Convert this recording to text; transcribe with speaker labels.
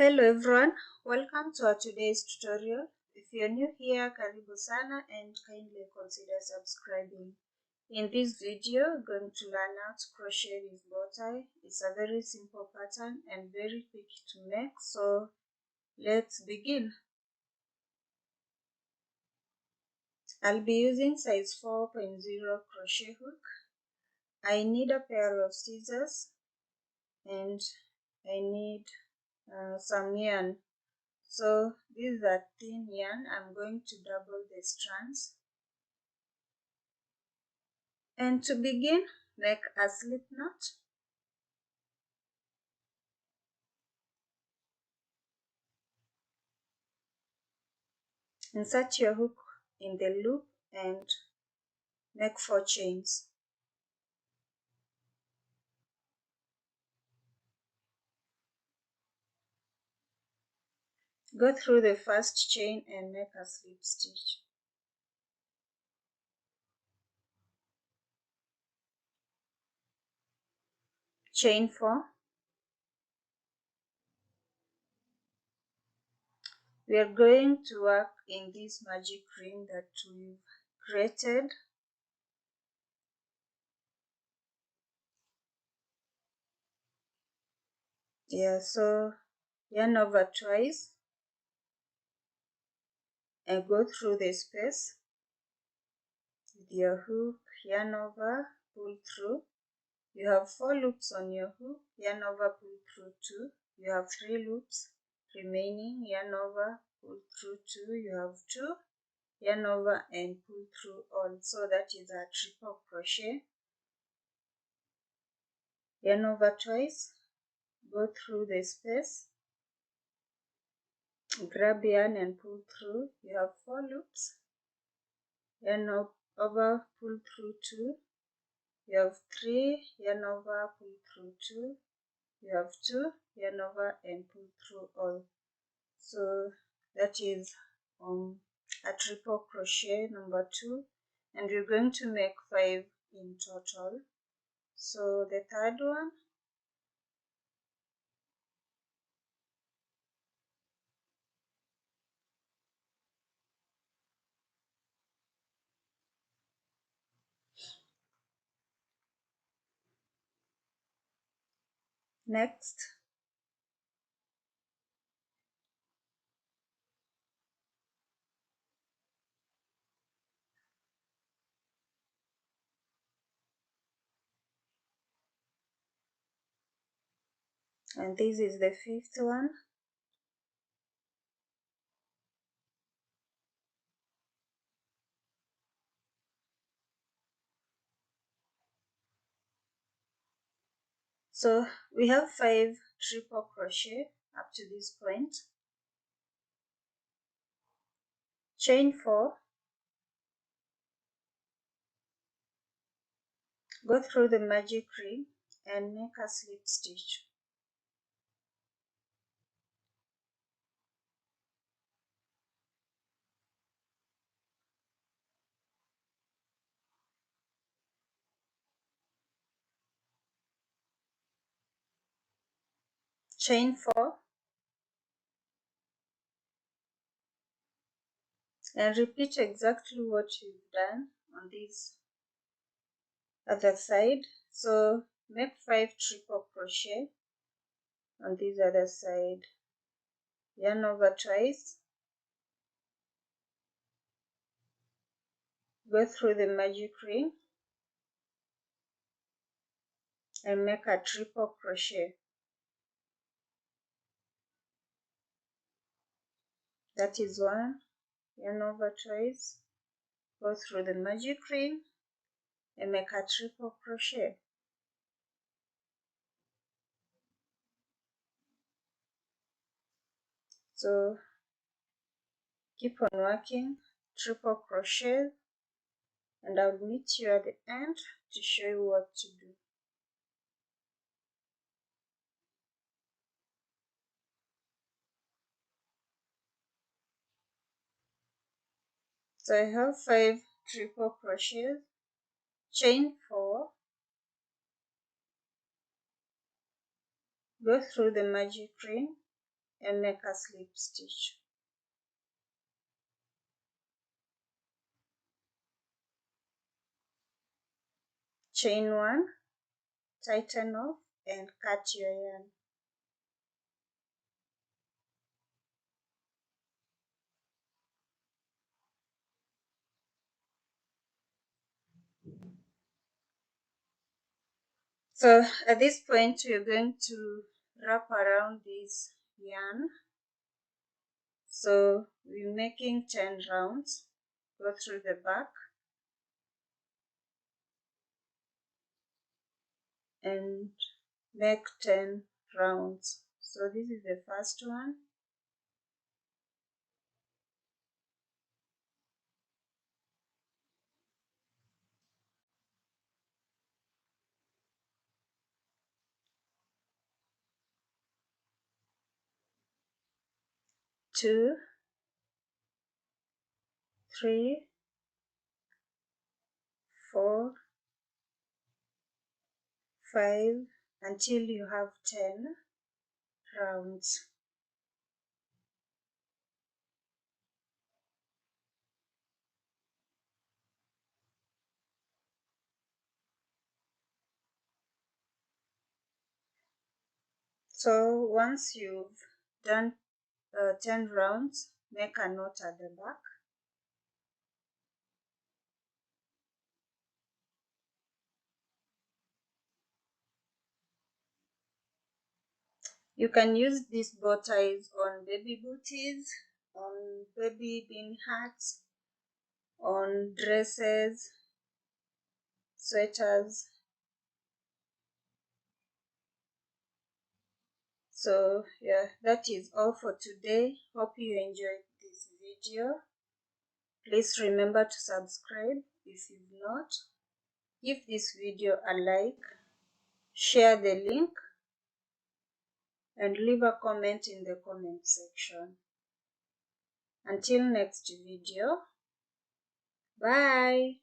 Speaker 1: Hello everyone, welcome to our today's tutorial. If you're new here, karibu sana and kindly consider subscribing. In this video, we're going to learn how to crochet this bow tie. It's a very simple pattern and very quick to make, so let's begin. I'll be using size 4.0 crochet hook. I need a pair of scissors and I need some yarn. So this is a thin yarn. I'm going to double the strands. And to begin, make a slip knot. Insert your hook in the loop and make 4 chains. Go through the first chain and make a slip stitch. Chain 4. We are going to work in this magic ring that we've created. So yarn over twice and go through the space with your hook, yarn over, pull through. You have 4 loops on your hook, yarn over, pull through 2. You have 3 loops remaining, yarn over, pull through 2. You have 2, yarn over and pull through all. So that is a triple crochet. Yarn over twice, go through the space, grab yarn and pull through. You have 4 loops, yarn over, pull through 2. You have 3, yarn over, pull through 2. You have 2, yarn over and pull through all. So that is a triple crochet number 2, and we're going to make 5 in total. So the third one, next, and this is the 5th one. So we have 5 triple crochet up to this point. Chain 4, go through the magic ring and make a slip stitch. Chain 4 and repeat exactly what you've done on this other side. So make 5 triple crochet on this other side, yarn over twice, go through the magic ring and make a triple crochet. That is 1, yarn over twice, go through the magic ring and make a triple crochet. So keep on working triple crochet, and I'll meet you at the end to show you what to do. So I have 5 triple crochets, chain 4, go through the magic ring and make a slip stitch. Chain 1, tighten off and cut your yarn. So at this point we're going to wrap around this yarn. So we're making 10 rounds. Go through the back and make 10 rounds. So this is the first one. Two, 3, 4, 5 until you have 10 rounds. So once you've done 10 rounds, make a knot at the back. You can use these bow ties on baby booties, on baby bean hats, on dresses, sweaters. So yeah, that is all for today. Hope you enjoyed this video. Please remember to subscribe if you've not. Give this video a like, share the link, and leave a comment in the comment section. Until next video, bye.